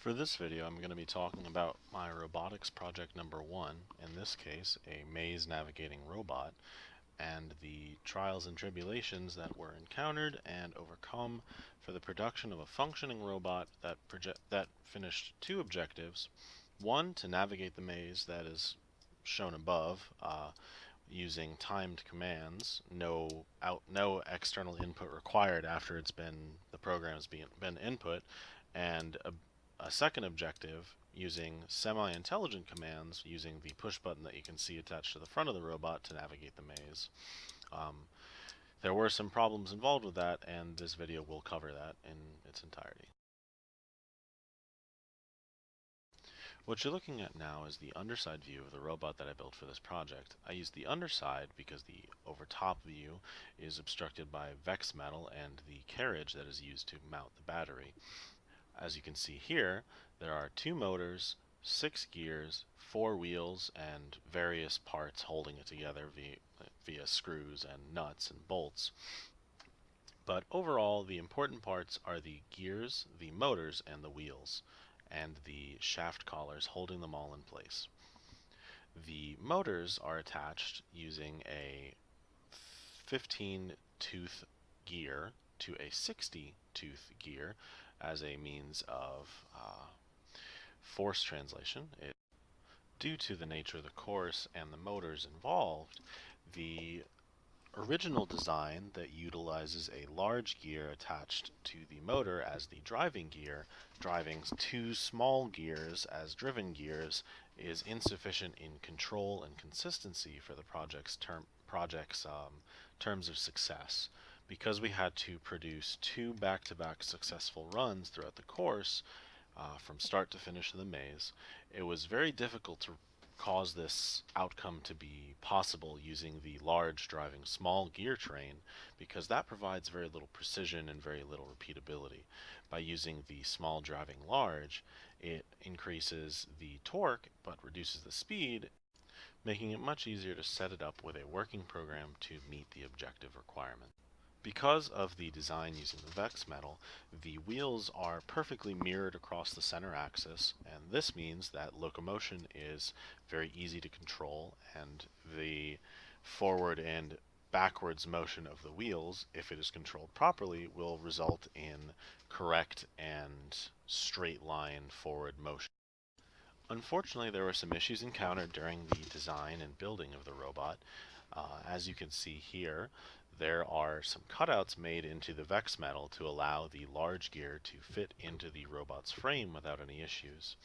For this video, I'm going to be talking about my robotics project number 1, in this case, a maze navigating robot, and the trials and tribulations that were encountered and overcome for the production of a functioning robot that finished two objectives. One, to navigate the maze that is shown above, using timed commands, no external input required after the program has been input, and a second objective using semi-intelligent commands using the push button that you can see attached to the front of the robot to navigate the maze. There were some problems involved with that, and this video will cover that in its entirety. What you're looking at now is the underside view of the robot that I built for this project. I used the underside because the overtop view is obstructed by VEX metal and the carriage that is used to mount the battery. As you can see here, there are 2 motors, 6 gears, 4 wheels, and various parts holding it together via screws and nuts and bolts. But overall, the important parts are the gears, the motors, and the wheels, and the shaft collars holding them all in place. The motors are attached using a 15-tooth gear to a 60-tooth gear as a means of force translation. Due to the nature of the course and the motors involved, the original design that utilizes a large gear attached to the motor as the driving gear, driving 2 small gears as driven gears, is insufficient in control and consistency for the project's terms of success. Because we had to produce 2 back-to-back successful runs throughout the course, from start to finish of the maze, it was very difficult to cause this outcome to be possible using the large driving small gear train, because that provides very little precision and very little repeatability. By using the small driving large, it increases the torque but reduces the speed, making it much easier to set it up with a working program to meet the objective requirement. Because of the design using the VEX metal, the wheels are perfectly mirrored across the center axis, and this means that locomotion is very easy to control, and the forward and backwards motion of the wheels, if it is controlled properly, will result in correct and straight line forward motion. Unfortunately, there were some issues encountered during the design and building of the robot. As you can see here, there are some cutouts made into the VEX metal to allow the large gear to fit into the robot's frame without any issues.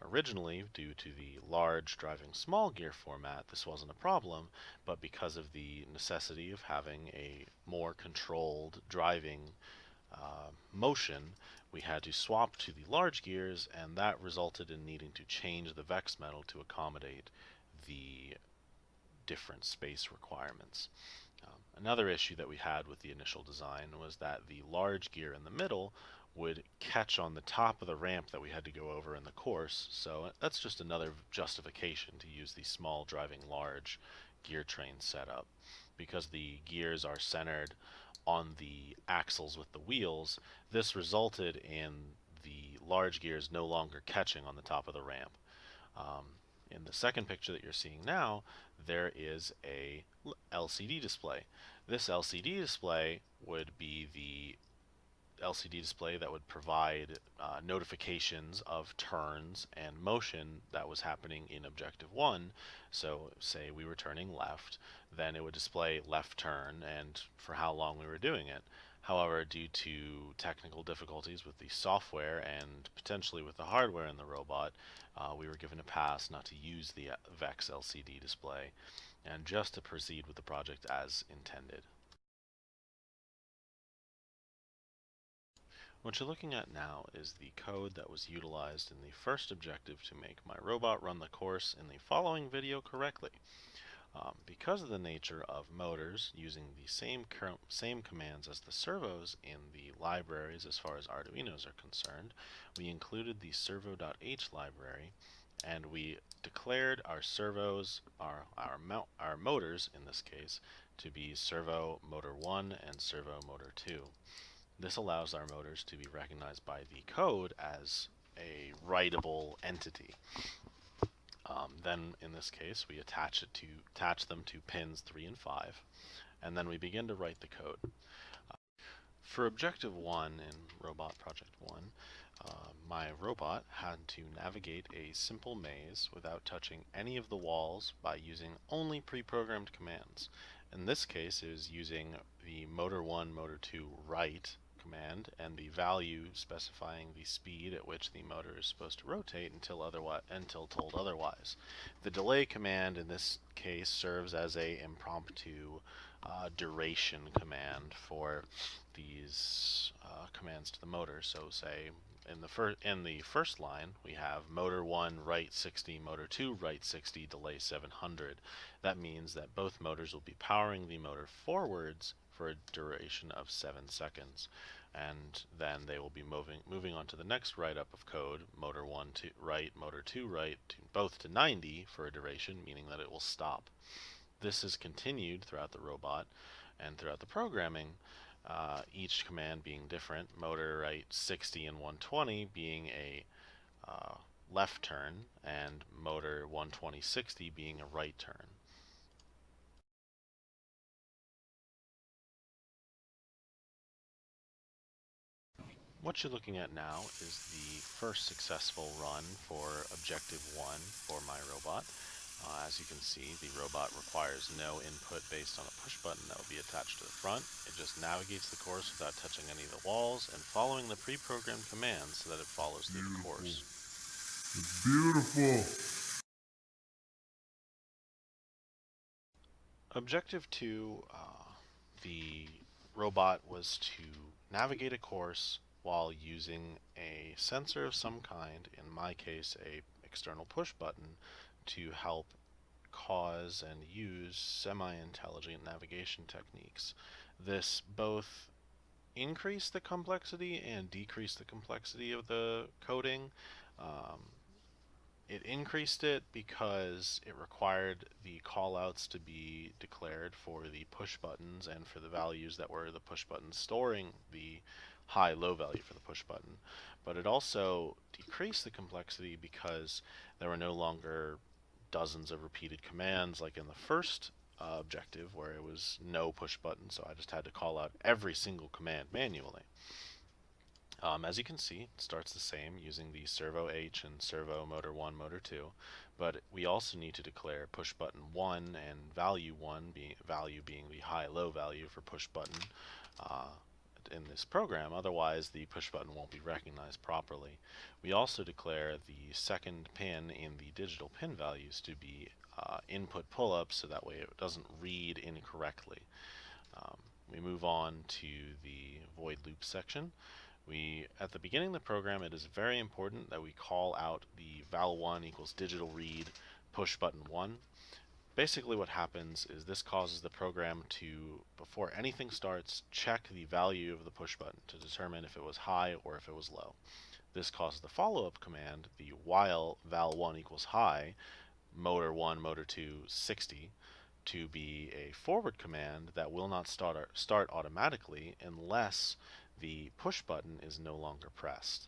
Originally, due to the large driving small gear format, this wasn't a problem, but because of the necessity of having a more controlled driving motion, we had to swap to the large gears, and that resulted in needing to change the VEX metal to accommodate the different space requirements. Another issue that we had with the initial design was that the large gear in the middle would catch on the top of the ramp that we had to go over in the course, so that's just another justification to use the small driving large gear train setup. Because the gears are centered on the axles with the wheels, this resulted in the large gears no longer catching on the top of the ramp. In the second picture that you're seeing now, there is a LCD display. This LCD display would be the LCD display that would provide notifications of turns and motion that was happening in Objective 1. So say we were turning left, then it would display left turn and for how long we were doing it. However, due to technical difficulties with the software and potentially with the hardware in the robot, we were given a pass not to use the VEX LCD display and just to proceed with the project as intended. What you're looking at now is the code that was utilized in the first objective to make my robot run the course in the following video correctly. Because of the nature of motors using the same commands as the servos in the libraries as far as Arduinos are concerned, we included the servo.h library, and we declared our servos, our motors in this case, to be servo motor 1 and servo motor 2. This allows our motors to be recognized by the code as a writable entity. Then in this case we attach them to pins 3 and 5, and then we begin to write the code. For Objective 1 in Robot Project 1, my robot had to navigate a simple maze without touching any of the walls by using only pre-programmed commands. In this case, it was using the motor 1, motor 2 write command and the value specifying the speed at which the motor is supposed to rotate until told otherwise. The delay command in this case serves as a impromptu duration command for these commands to the motor. So say in the first line we have motor 1 write 60, motor 2 write 60, delay 700. That means that both motors will be powering the motor forwards for a duration of 7 seconds, and then they will be moving on to the next write up of code, motor 1 to write, motor 2 write, both to 90 for a duration, meaning that it will stop. This is continued throughout the robot and throughout the programming, each command being different. Motor write 60 and 120 being a left turn, and motor 120/60 being a right turn. What you're looking at now is the first successful run for Objective 1 for my robot. As you can see, the robot requires no input based on a push button that will be attached to the front. It just navigates the course without touching any of the walls and following the pre-programmed commands so that it follows through the course. It's beautiful! Objective 2, the robot was to navigate a course while using a sensor of some kind, in my case a external push button, to help cause and use semi-intelligent navigation techniques. This both increased the complexity and decreased the complexity of the coding. It increased it because it required the callouts to be declared for the push buttons and for the values that were the push buttons storing the high-low value for the push button. But it also decreased the complexity because there were no longer dozens of repeated commands like in the first objective where it was no push button, so I just had to call out every single command manually. As you can see, it starts the same using the servo H and servo motor 1, motor 2, but we also need to declare push button 1 and value 1, being the high-low value for push button in this program, otherwise the push button won't be recognized properly. We also declare the second pin in the digital pin values to be input pull-ups, so that way it doesn't read incorrectly. We move on to the void loop section. At the beginning of the program, it is very important that we call out the val1 equals digital read push button 1. Basically what happens is this causes the program to, before anything starts, check the value of the push button to determine if it was high or if it was low. This causes the follow-up command, the while val1 equals high, motor 1, motor 2, 60, to be a forward command that will not start automatically unless the push button is no longer pressed.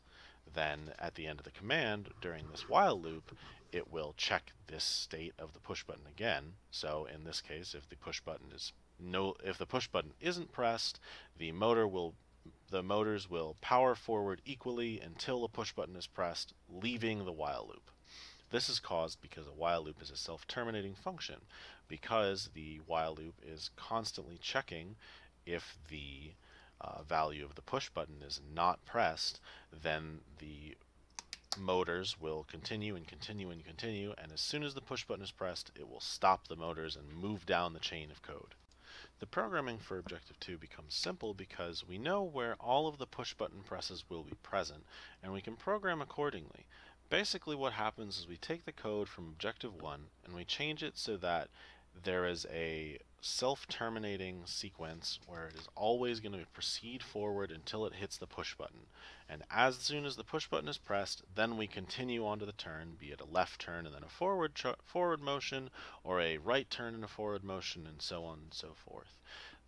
Then at the end of the command, during this while loop, it will check this state of the push button again. So in this case, if the push button isn't pressed, the motors will power forward equally until the push button is pressed, leaving the while loop. This is caused because a while loop is a self-terminating function. Because the while loop is constantly checking if the value of the push button is not pressed, then the motors will continue and continue and continue, and as soon as the push button is pressed, it will stop the motors and move down the chain of code. The programming for Objective 2 becomes simple because we know where all of the push button presses will be present, and we can program accordingly. Basically what happens is we take the code from Objective 1 and we change it so that there is a self-terminating sequence where it is always going to proceed forward until it hits the push button. And as soon as the push button is pressed, then we continue on to the turn, be it a left turn and then a forward motion, or a right turn and a forward motion, and so on and so forth.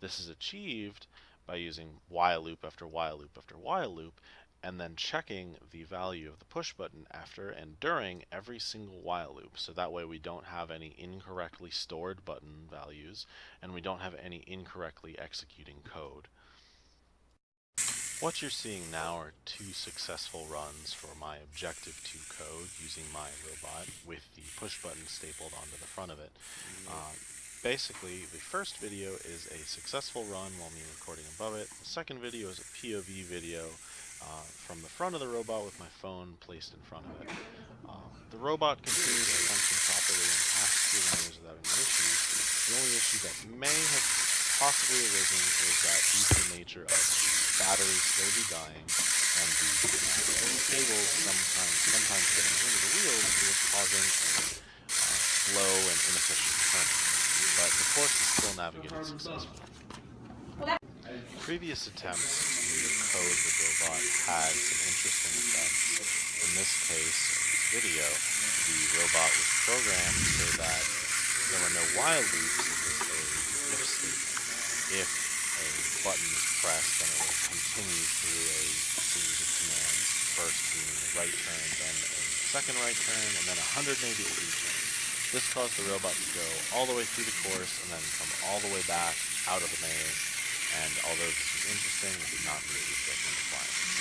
This is achieved by using while loop after while loop after while loop, and then checking the value of the push button after and during every single while loop. So that way we don't have any incorrectly stored button values, and we don't have any incorrectly executing code. What you're seeing now are 2 successful runs for my Objective-2 code using my robot with the push button stapled onto the front of it. Basically, the first video is a successful run while me recording above it. The second video is a POV video from the front of the robot with my phone placed in front of it. The robot continues to function properly and passes through the maze without any issues. The only issue that may have possibly arisen is that due to the nature of the battery slowly dying and the cables sometimes getting into the wheels, it was causing a slow and inefficient turning. But the course is still navigated successfully. Previous attempts to code the robot had some interesting effects. In this case, in this video, the robot was programmed so that there were no while loops. It was a if statement. If a button is pressed, then it will continue through a series of commands, first being a right turn, then a second right turn, and then a 180-degree turn. This caused the robot to go all the way through the course and then come all the way back out of the maze, and although this was interesting, it did not meet the objective requirements.